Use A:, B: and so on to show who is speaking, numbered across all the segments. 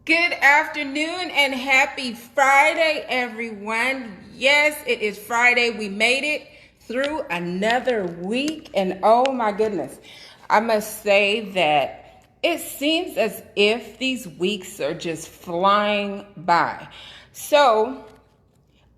A: Good afternoon and happy Friday, everyone. Yes, it is Friday. We made it through another week, and oh my goodness, I must say that it seems as if these weeks are just flying by. So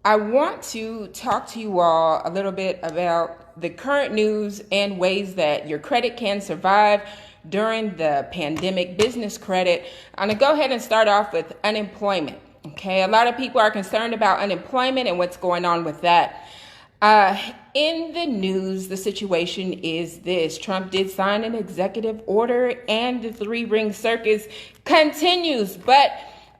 A: I want to talk to you all a little bit about the current news and ways that your credit can survive during the pandemic. Business credit. I'm going to go ahead and start off with unemployment. Okay, a lot of people are concerned about unemployment and what's going on with that. In the news, the situation is this. Trump did sign an executive order and the three-ring circus continues. But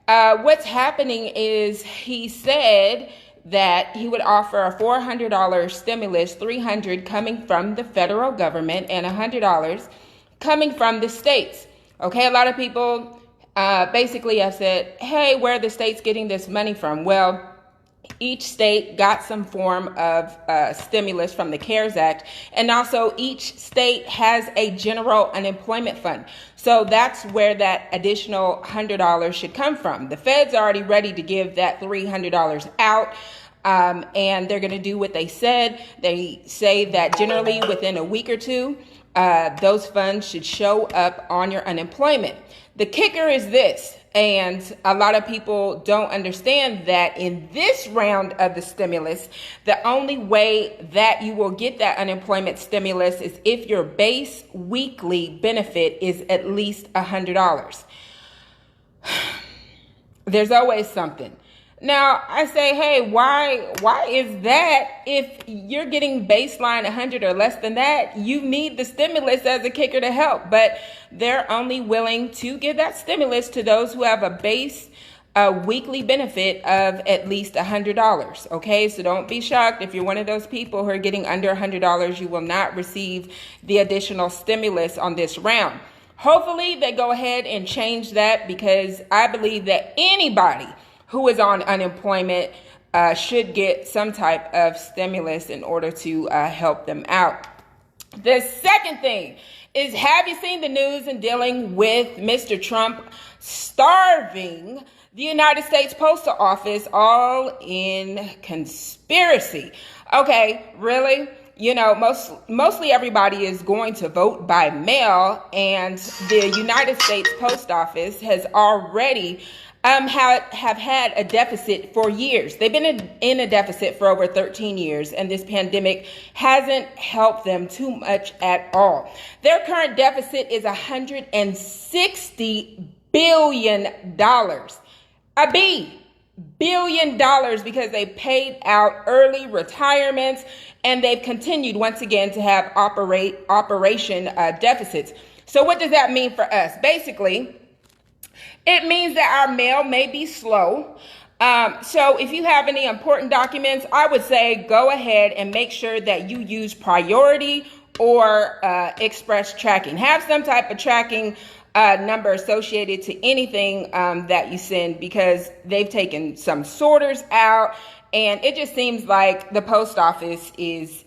A: what's happening is he said that he would offer a $400 stimulus, $300 coming from the federal government and $100 coming from the states. Okay, a lot of people basically have said, hey, where are the states getting this money from? Well, each state got some form of stimulus from the CARES Act, and also each state has a general unemployment fund. So that's where that additional $100 should come from. The Fed's already ready to give that $300 out. And they're going to do what they said. They say that generally within a week or two, those funds should show up on your unemployment. The kicker is this, and a lot of people don't understand that in this round of the stimulus, the only way that you will get that unemployment stimulus is if your base weekly benefit is at least $100. There's always something. Now, I say, hey, why is that? If you're getting baseline 100 or less than that, you need the stimulus as a kicker to help. But they're only willing to give that stimulus to those who have a base weekly benefit of at least $100. Okay, so don't be shocked if you're one of those people who are getting under $100. You will not receive the additional stimulus on this round. Hopefully, they go ahead and change that, because I believe that anybody who is on unemployment should get some type of stimulus in order to help them out. The second thing is, have you seen the news in dealing with Mr. Trump starving the United States Postal Office, all in conspiracy? Okay, really? You know, mostly everybody is going to vote by mail, and the United States Post Office has already have had a deficit for years. They've been in a deficit for over 13 years, and this pandemic hasn't helped them too much at all. Their current deficit is $160 billion. $1 billion, because they paid out early retirements, and they've continued once again to have operation deficits. So what does that mean for us? Basically, it means that our mail may be slow. So if you have any important documents, I would say go ahead and make sure that you use priority or express tracking. Have some type of tracking number associated to anything that you send, because they've taken some sorters out. And it just seems like the post office is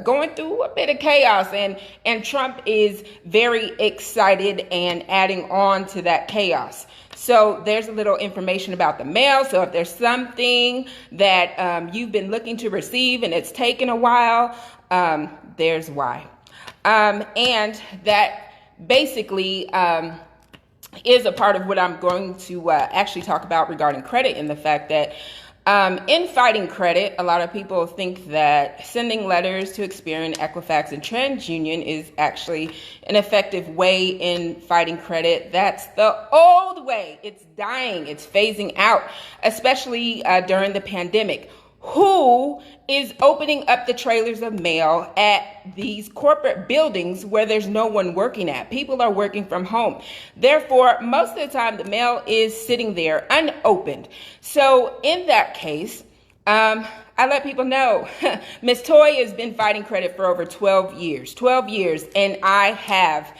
A: going through a bit of chaos, and Trump is very excited and adding on to that chaos. So there's a little information about the mail. So if there's something that you've been looking to receive and it's taken a while, there's why. And that basically is a part of what I'm going to actually talk about regarding credit, and the fact that in fighting credit, a lot of people think that sending letters to Experian, Equifax, and TransUnion is actually an effective way in fighting credit. That's the old way. It's dying. It's phasing out, especially during the pandemic. Who is opening up the trailers of mail at these corporate buildings where there's no one working at? People are working from home. Therefore, most of the time, the mail is sitting there unopened. So in that case, I let people know, Miss Toy has been fighting credit for over 12 years, and I have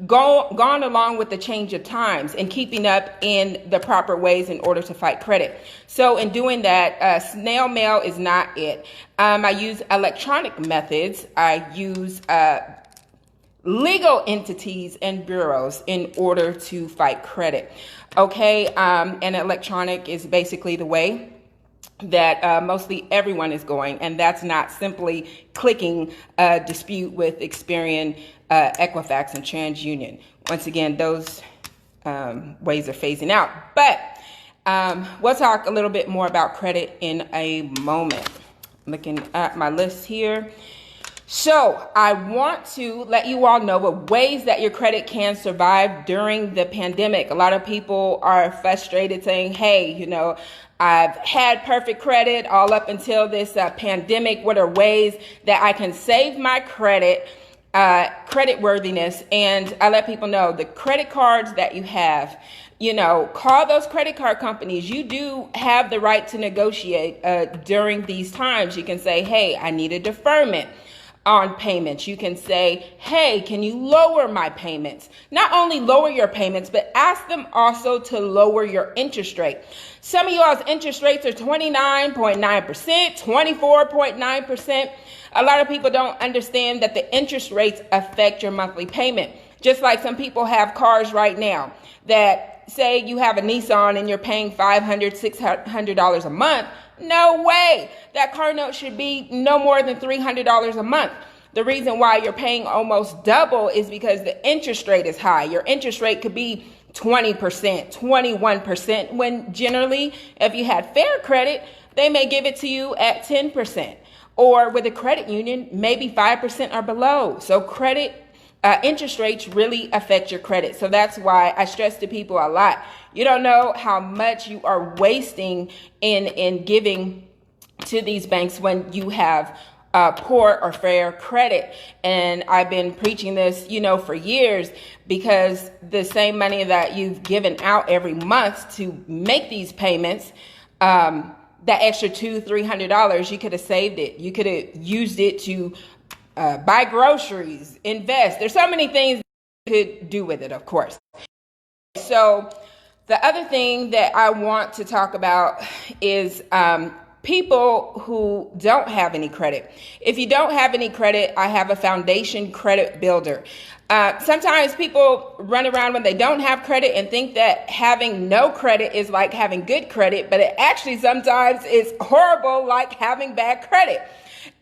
A: gone along with the change of times and keeping up in the proper ways in order to fight credit. So in doing that, snail mail is not it. I use electronic methods. I use legal entities and bureaus in order to fight credit. Okay, and electronic is basically the way that mostly everyone is going, and that's not simply clicking a dispute with Experian, Equifax, and TransUnion. Once again, those ways are phasing out. But we'll talk a little bit more about credit in a moment. Looking at my list here. So I want to let you all know what ways that your credit can survive during the pandemic. A lot of people are frustrated saying, hey, you know, I've had perfect credit all up until this pandemic. What are ways that I can save my credit worthiness? And I let people know the credit cards that you have, you know, call those credit card companies. You do have the right to negotiate during these times. You can say, hey, I need a deferment on payments. You can say, hey, can you lower my payments? Not only lower your payments, but ask them also to lower your interest rate. Some of y'all's interest rates are 29.9%, 24.9%. A lot of people don't understand that the interest rates affect your monthly payment. Just like some people have cars right now that say you have a Nissan and you're paying $500, $600 a month. No way. That car note should be no more than $300 a month. The reason why you're paying almost double is because the interest rate is high. Your interest rate could be 20%, 21%, when generally, if you had fair credit, they may give it to you at 10%. Or with a credit union, maybe 5% or below. So interest rates really affect your credit. So that's why I stress to people a lot. You don't know how much you are wasting in giving to these banks when you have poor or fair credit. And I've been preaching this, you know, for years, because the same money that you've given out every month to make these payments, that extra $200-$300, you could have saved it. You could have used it to buy groceries, invest. There's so many things you could do with it, of course. So the other thing that I want to talk about is people who don't have any credit. If you don't have any credit, I have a foundation credit builder. Sometimes people run around when they don't have credit and think that having no credit is like having good credit, but it actually sometimes is horrible, like having bad credit.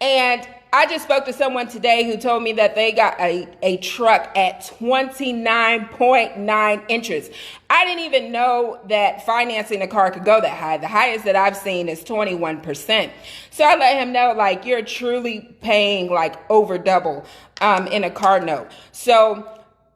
A: And I just spoke to someone today who told me that they got a truck at 29.9 interest. I didn't even know that financing a car could go that high. The highest that I've seen is 21%. So I let him know, like, you're truly paying like over double in a car note. So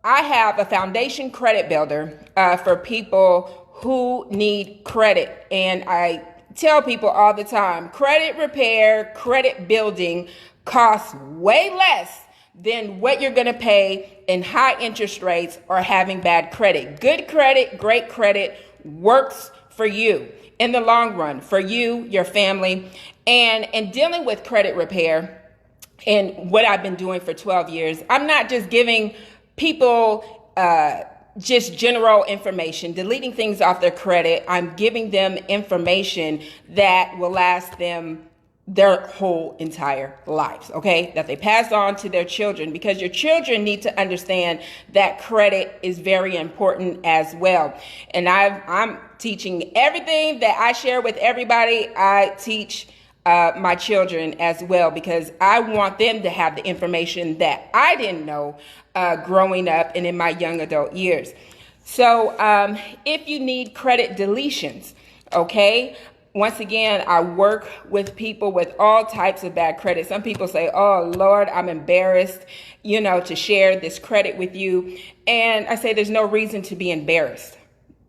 A: I have a foundation credit builder for people who need credit. And I tell people all the time, credit repair, credit building costs way less than what you're going to pay in high interest rates or having bad credit. Good credit, great credit works for you in the long run, for you, your family. And dealing with credit repair and what I've been doing for 12 years, I'm not just giving people just general information, deleting things off their credit. I'm giving them information that will last them their whole entire lives, okay? That they pass on to their children, because your children need to understand that credit is very important as well. And I'm teaching everything that I share with everybody. I teach my children as well, because I want them to have the information that I didn't know growing up and in my young adult years. So if you need credit deletions, okay? Once again, I work with people with all types of bad credit. Some people say, oh, Lord, I'm embarrassed, to share this credit with you. And I say there's no reason to be embarrassed.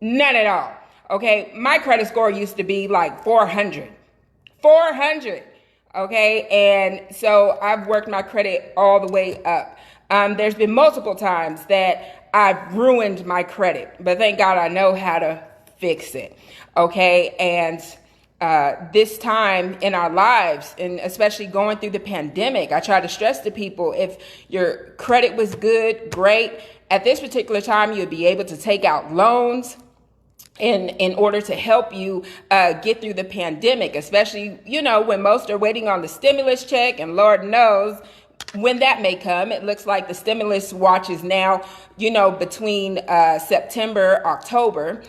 A: None at all. Okay. My credit score used to be like 400. Okay. And so I've worked my credit all the way up. There's been multiple times that I've ruined my credit, but thank God I know how to fix it. Okay. And this time in our lives, and especially going through the pandemic, I try to stress to people, if your credit was good, great. At this particular time, you'd be able to take out loans in order to help you get through the pandemic, especially, when most are waiting on the stimulus check, and Lord knows when that may come. It looks like the stimulus watch is now, between September, October,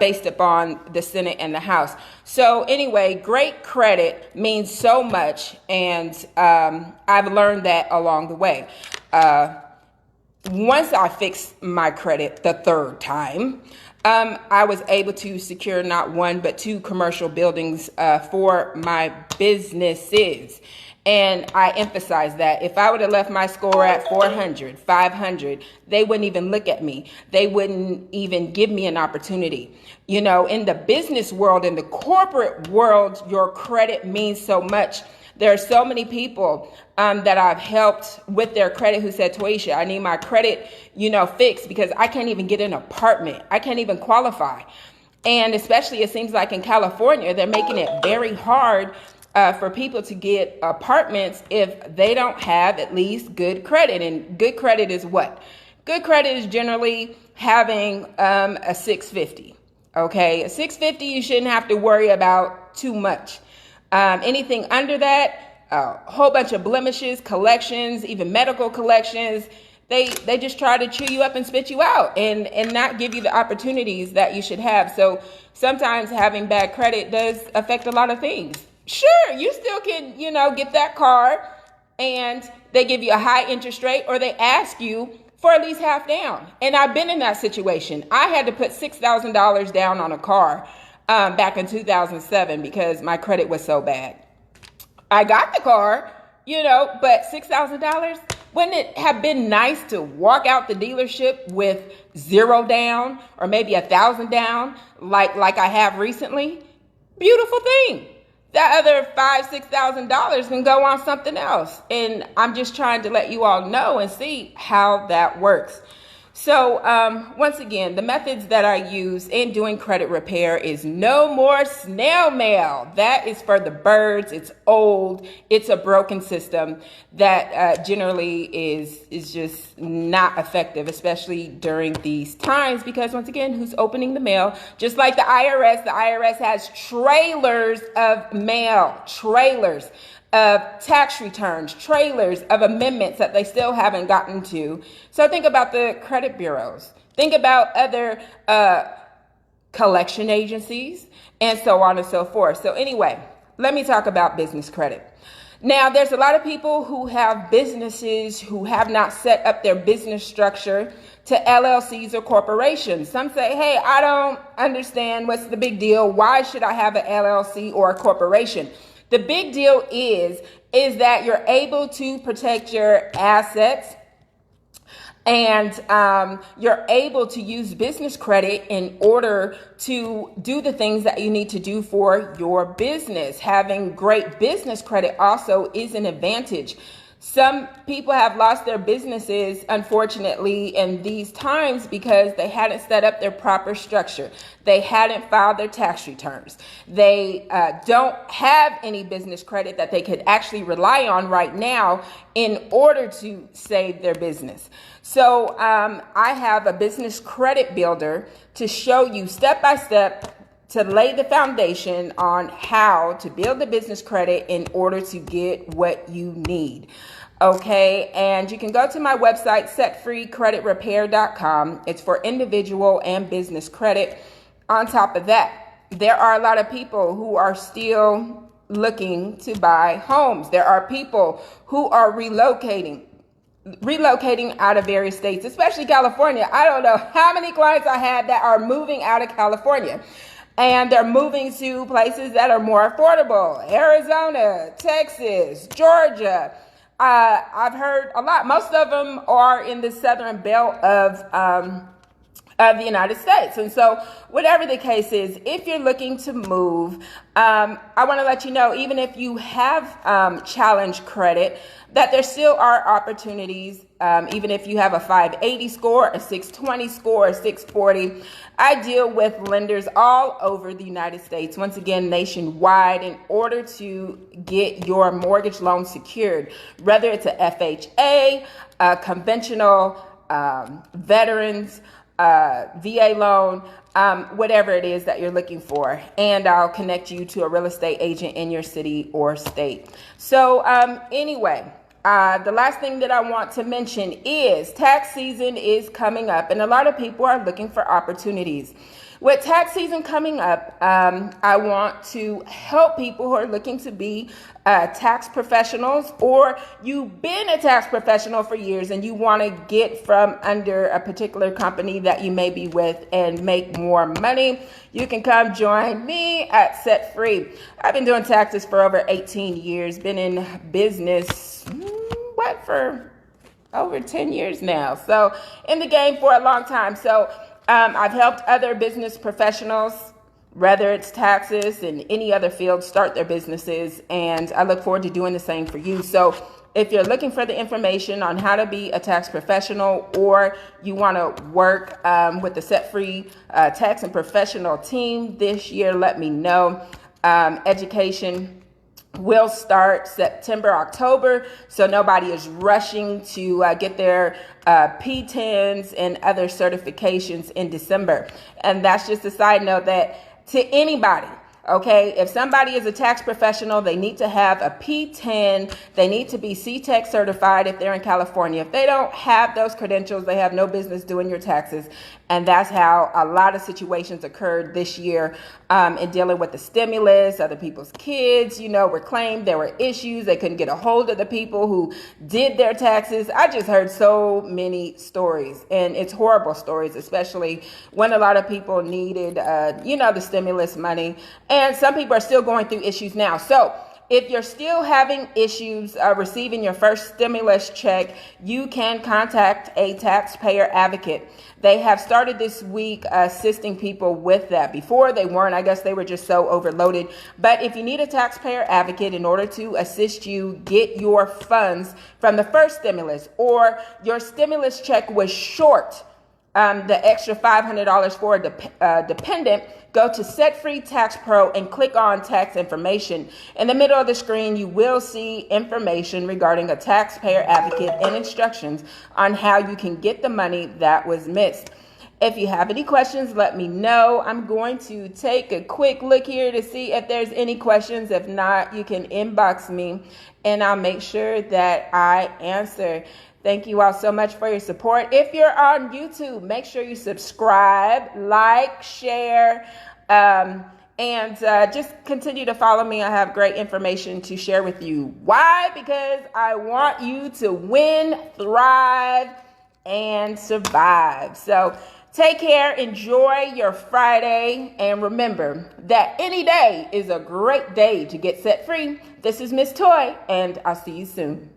A: based upon the Senate and the House. So anyway, great credit means so much, and I've learned that along the way. Once I fixed my credit the third time, I was able to secure not one, but two commercial buildings for my businesses. And I emphasize that if I would have left my score at 400, 500, they wouldn't even look at me. They wouldn't even give me an opportunity. In the business world, in the corporate world, your credit means so much. There are so many people that I've helped with their credit who said, Toyicha, I need my credit, fixed because I can't even get an apartment. I can't even qualify. And especially it seems like in California, they're making it very hard for people to get apartments if they don't have at least good credit. And good credit is what? Good credit is generally having a 650. Okay, a 650, you shouldn't have to worry about too much. Anything under that, a whole bunch of blemishes, collections, even medical collections, they just try to chew you up and spit you out and not give you the opportunities that you should have. So sometimes having bad credit does affect a lot of things. Sure, you still can, get that car and they give you a high interest rate or they ask you for at least half down. And I've been in that situation. I had to put $6,000 down on a car back in 2007 because my credit was so bad. I got the car, but $6,000, wouldn't it have been nice to walk out the dealership with $0 down or maybe $1,000 down like I have recently? Beautiful thing. That other $5,000, $6,000 can go on something else. And I'm just trying to let you all know and see how that works. So once again, the methods that I use in doing credit repair is no more snail mail. That is for the birds. It's old. It's a broken system that generally is just not effective, especially during these times, because once again, who's opening the mail? Just like the IRS has trailers of mail, trailers of tax returns, trailers of amendments that they still haven't gotten to. So think about the credit bureaus. Think about other collection agencies and so on and so forth. So anyway, let me talk about business credit. Now, there's a lot of people who have businesses who have not set up their business structure to LLCs or corporations. Some say, hey, I don't understand. What's the big deal? Why should I have an LLC or a corporation? The big deal is that you're able to protect your assets and you're able to use business credit in order to do the things that you need to do for your business. Having great business credit also is an advantage. Some people have lost their businesses, unfortunately, in these times because they hadn't set up their proper structure. They hadn't filed their tax returns. They don't have any business credit that they could actually rely on right now in order to save their business. So I have a business credit builder to show you step by step to lay the foundation on how to build the business credit in order to get what you need. Okay, and you can go to my website, setfreecreditrepair.com. It's for individual and business credit. On top of that, there are a lot of people who are still looking to buy homes. There are people who are relocating out of various states, especially California. I don't know how many clients I had that are moving out of California. And they're moving to places that are more affordable. Arizona, Texas, Georgia. I've heard a lot. Most of them are in the southern belt of the United States. And so whatever the case is, if you're looking to move, I want to let you know, even if you have challenge credit, that there still are opportunities, even if you have a 580 score, a 620 score, a 640. I deal with lenders all over the United States, once again, nationwide, in order to get your mortgage loan secured, whether it's a FHA, a conventional veterans, VA loan, whatever it is that you're looking for. And I'll connect you to a real estate agent in your city or state. So anyway, The last thing that I want to mention is tax season is coming up, and a lot of people are looking for opportunities. With tax season coming up, I want to help people who are looking to be tax professionals, or you've been a tax professional for years and you want to get from under a particular company that you may be with and make more money. You can come join me at Set Free. I've been doing taxes for over 18 years, been in business, for over 10 years now. So in the game for a long time. So I've helped other business professionals, whether it's taxes and any other field, start their businesses. And I look forward to doing the same for you. So if you're looking for the information on how to be a tax professional, or you want to work with the Set Free Tax and Professional team this year, let me know. Education will start September, October, so nobody is rushing to get their P10s and other certifications in December. And that's just a side note that to anybody, okay, if somebody is a tax professional, they need to have a P10, they need to be C-Tech certified if they're in California. If they don't have those credentials, they have no business doing your taxes. And that's how a lot of situations occurred this year in dealing with the stimulus. Other people's kids, were claimed there were issues. They couldn't get a hold of the people who did their taxes. I just heard so many stories, and it's horrible stories, especially when a lot of people needed, the stimulus money. And some people are still going through issues now. So if you're still having issues receiving your first stimulus check, you can contact a taxpayer advocate. They have started this week assisting people with that. Before they weren't. I guess they were just so overloaded. But if you need a taxpayer advocate in order to assist you get your funds from the first stimulus, or your stimulus check was short the extra $500 for a dependent, go to Set Free Tax Pro and click on tax information. In the middle of the screen, you will see information regarding a taxpayer advocate and instructions on how you can get the money that was missed. If you have any questions, let me know. I'm going to take a quick look here to see if there's any questions. If not, you can inbox me and I'll make sure that I answer. Thank you all so much for your support. If you're on YouTube, make sure you subscribe, like, share, and just continue to follow me. I have great information to share with you. Why? Because I want you to win, thrive, and survive. So take care, enjoy your Friday, and remember that any day is a great day to get set free. This is Miss Toy, and I'll see you soon.